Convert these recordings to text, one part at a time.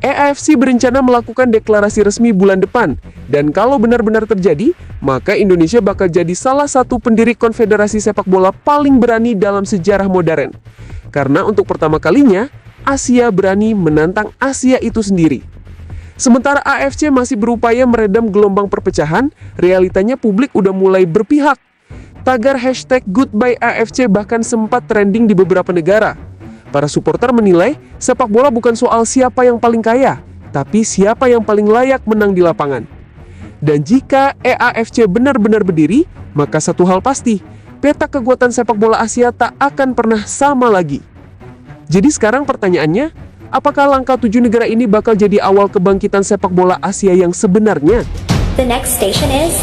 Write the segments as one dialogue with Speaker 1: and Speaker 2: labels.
Speaker 1: AFC berencana melakukan deklarasi resmi bulan depan, dan kalau benar-benar terjadi, maka Indonesia bakal jadi salah satu pendiri konfederasi sepak bola paling berani dalam sejarah modern. Karena untuk pertama kalinya, Asia berani menantang Asia itu sendiri. Sementara AFC masih berupaya meredam gelombang perpecahan, realitanya publik udah mulai berpihak. Tagar hashtag Goodbye AFC bahkan sempat trending di beberapa negara. Para supporter menilai, sepak bola bukan soal siapa yang paling kaya, tapi siapa yang paling layak menang di lapangan. Dan jika EAFC benar-benar berdiri, maka satu hal pasti, peta kekuatan sepak bola Asia tak akan pernah sama lagi. Jadi sekarang pertanyaannya, apakah langkah 7 negara ini bakal jadi awal kebangkitan sepak bola Asia yang sebenarnya?
Speaker 2: The next station is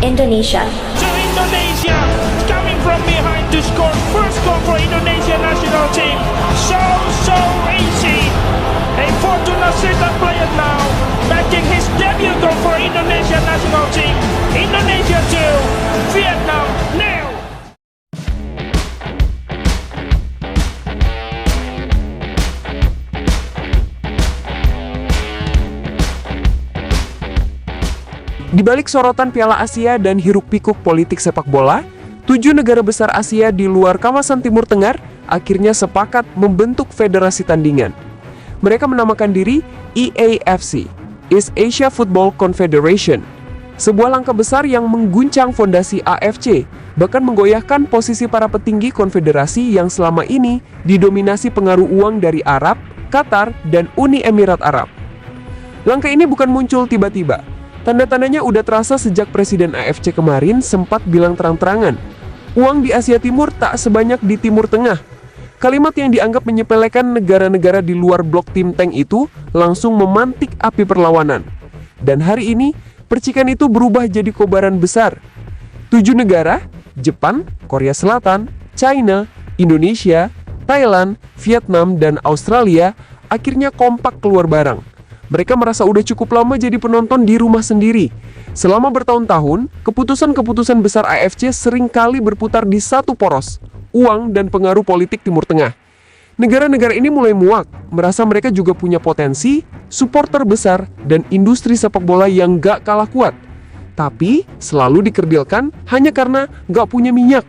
Speaker 2: Indonesia.
Speaker 3: To Indonesia, coming from behind to score first goal for Indonesia national team. So easy. A Fortuna Sittard player now making his debut goal for Indonesia national team. Indonesia 2, Vietnam nil.
Speaker 1: Di balik sorotan Piala Asia dan hiruk-pikuk politik sepak bola, 7 negara besar Asia di luar kawasan Timur Tengah akhirnya sepakat membentuk federasi tandingan. Mereka menamakan diri EAFC, East Asia Football Confederation. Sebuah langkah besar yang mengguncang fondasi AFC, bahkan menggoyahkan posisi para petinggi konfederasi yang selama ini didominasi pengaruh uang dari Arab, Qatar, dan Uni Emirat Arab. Langkah ini bukan muncul tiba-tiba. Tanda-tandanya udah terasa sejak Presiden AFC kemarin sempat bilang terang-terangan, uang di Asia Timur tak sebanyak di Timur Tengah. Kalimat yang dianggap menyepelekan negara-negara di luar blok Tim Tank itu langsung memantik api perlawanan. Dan hari ini, percikan itu berubah jadi kobaran besar. 7 negara, Jepang, Korea Selatan, China, Indonesia, Thailand, Vietnam, dan Australia akhirnya kompak keluar barang. Mereka merasa udah cukup lama jadi penonton di rumah sendiri. Selama bertahun-tahun, keputusan-keputusan besar AFC seringkali berputar di satu poros, uang dan pengaruh politik Timur Tengah. Negara-negara ini mulai muak, merasa mereka juga punya potensi, supporter besar, dan industri sepak bola yang gak kalah kuat. Tapi, selalu dikerdilkan hanya karena gak punya minyak.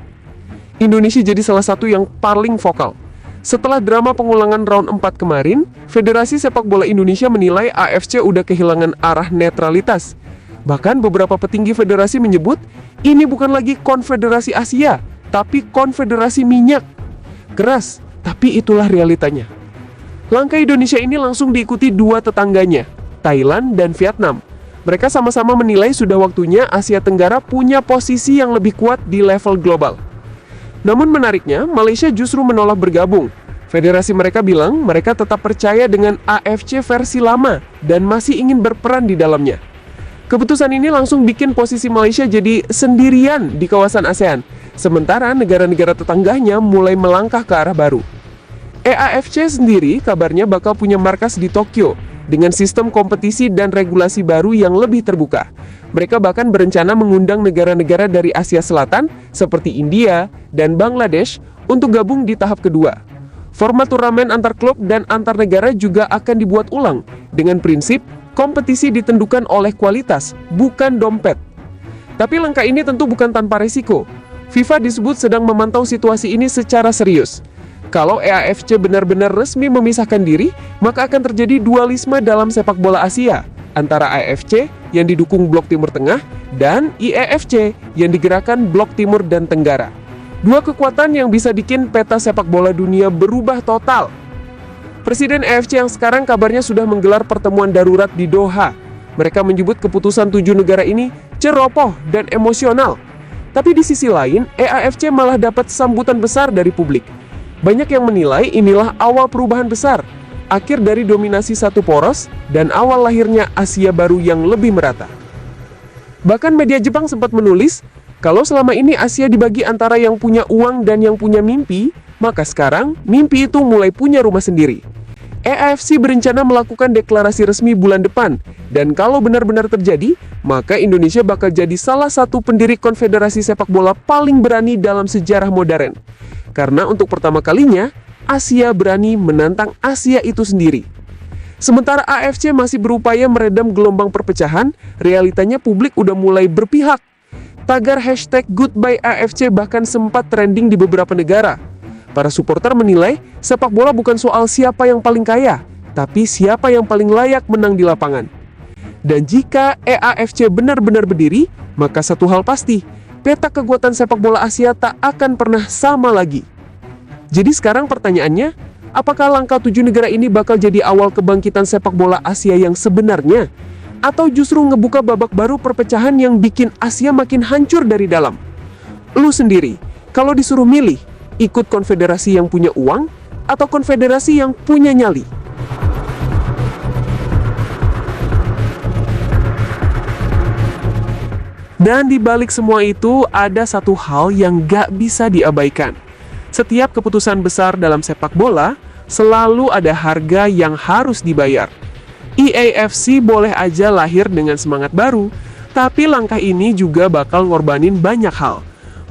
Speaker 1: Indonesia jadi salah satu yang paling vokal. Setelah drama pengulangan round 4 kemarin, Federasi Sepak Bola Indonesia menilai AFC udah kehilangan arah netralitas. Bahkan beberapa petinggi federasi menyebut, ini bukan lagi konfederasi Asia, tapi konfederasi minyak. Keras, tapi itulah realitanya. Langkah Indonesia ini langsung diikuti dua tetangganya, Thailand dan Vietnam. Mereka sama-sama menilai sudah waktunya Asia Tenggara punya posisi yang lebih kuat di level global. Namun menariknya, Malaysia justru menolak bergabung. Federasi mereka bilang mereka tetap percaya dengan AFC versi lama dan masih ingin berperan di dalamnya. Keputusan ini langsung bikin posisi Malaysia jadi sendirian di kawasan ASEAN, sementara negara-negara tetangganya mulai melangkah ke arah baru. EAFC sendiri kabarnya bakal punya markas di Tokyo, dengan sistem kompetisi dan regulasi baru yang lebih terbuka. Mereka bahkan berencana mengundang negara-negara dari Asia Selatan seperti India dan Bangladesh untuk gabung di tahap kedua. Format turnamen antar klub dan antar negara juga akan dibuat ulang dengan prinsip kompetisi ditentukan oleh kualitas, bukan dompet. Tapi langkah ini tentu bukan tanpa risiko. FIFA disebut sedang memantau situasi ini secara serius. Kalau EAFC benar-benar resmi memisahkan diri, maka akan terjadi dualisme dalam sepak bola Asia antara AFC yang didukung Blok Timur Tengah dan IEFC yang digerakkan Blok Timur dan Tenggara. Dua kekuatan yang bisa bikin peta sepak bola dunia berubah total. Presiden AFC yang sekarang kabarnya sudah menggelar pertemuan darurat di Doha. Mereka menyebut keputusan 7 negara ini ceroboh dan emosional. Tapi di sisi lain, EAFC malah dapat sambutan besar dari publik. Banyak yang menilai inilah awal perubahan besar, akhir dari dominasi satu poros, dan awal lahirnya Asia baru yang lebih merata. Bahkan media Jepang sempat menulis, kalau selama ini Asia dibagi antara yang punya uang dan yang punya mimpi, maka sekarang mimpi itu mulai punya rumah sendiri. EAFC berencana melakukan deklarasi resmi bulan depan, dan kalau benar-benar terjadi, maka Indonesia bakal jadi salah satu pendiri konfederasi sepak bola paling berani dalam sejarah modern. Karena untuk pertama kalinya, Asia berani menantang Asia itu sendiri. Sementara AFC masih berupaya meredam gelombang perpecahan, realitanya publik udah mulai berpihak. Tagar hashtag Goodbye AFC bahkan sempat trending di beberapa negara. Para supporter menilai, sepak bola bukan soal siapa yang paling kaya, tapi siapa yang paling layak menang di lapangan. Dan jika EAFC benar-benar berdiri, maka satu hal pasti, peta kekuatan sepak bola Asia tak akan pernah sama lagi. Jadi sekarang pertanyaannya, apakah langkah 7 negara ini bakal jadi awal kebangkitan sepak bola Asia yang sebenarnya? Atau justru ngebuka babak baru perpecahan yang bikin Asia makin hancur dari dalam? Lu sendiri, kalau disuruh milih, ikut konfederasi yang punya uang atau konfederasi yang punya nyali? Dan di balik semua itu, ada satu hal yang gak bisa diabaikan. Setiap keputusan besar dalam sepak bola, selalu ada harga yang harus dibayar. EAFC boleh aja lahir dengan semangat baru, tapi langkah ini juga bakal ngorbanin banyak hal.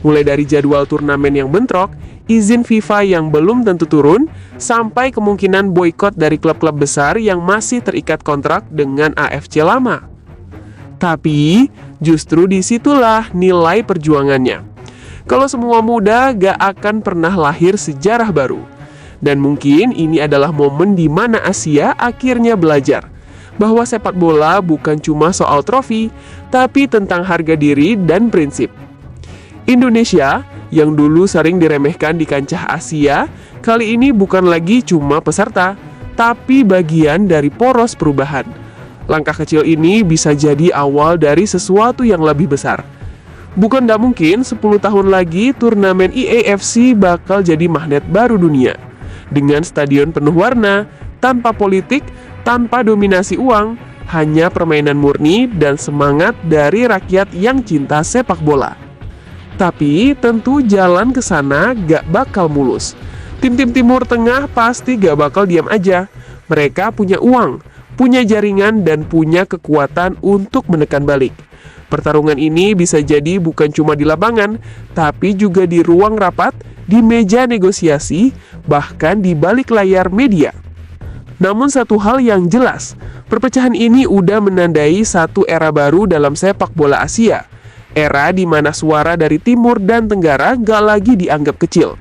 Speaker 1: Mulai dari jadwal turnamen yang bentrok, izin FIFA yang belum tentu turun, sampai kemungkinan boikot dari klub-klub besar yang masih terikat kontrak dengan AFC lama. Tapi, justru disitulah nilai perjuangannya. Kalau semua muda, gak akan pernah lahir sejarah baru. Dan mungkin ini adalah momen di mana Asia akhirnya belajar bahwa sepak bola bukan cuma soal trofi, tapi tentang harga diri dan prinsip. Indonesia, yang dulu sering diremehkan di kancah Asia, kali ini bukan lagi cuma peserta, tapi bagian dari poros perubahan. Langkah kecil ini bisa jadi awal dari sesuatu yang lebih besar. Bukan tak mungkin 10 tahun lagi turnamen EAFC bakal jadi magnet baru dunia. Dengan stadion penuh warna, tanpa politik, tanpa dominasi uang, hanya permainan murni dan semangat dari rakyat yang cinta sepak bola. Tapi tentu jalan ke sana gak bakal mulus. Tim-tim Timur Tengah pasti gak bakal diam aja. Mereka punya uang, punya jaringan, dan punya kekuatan untuk menekan balik. Pertarungan ini bisa jadi bukan cuma di lapangan, tapi juga di ruang rapat, di meja negosiasi, bahkan di balik layar media. Namun satu hal yang jelas, perpecahan ini udah menandai satu era baru dalam sepak bola Asia. Era di mana suara dari timur dan tenggara gak lagi dianggap kecil.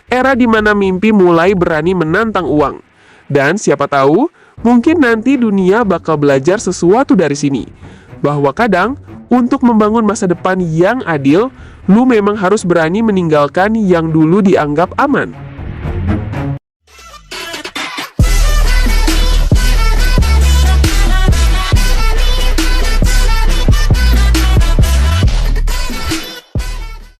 Speaker 1: Era di mana mimpi mulai berani menantang uang. Dan siapa tahu, mungkin nanti dunia bakal belajar sesuatu dari sini. Bahwa kadang, untuk membangun masa depan yang adil, lu memang harus berani meninggalkan yang dulu dianggap aman.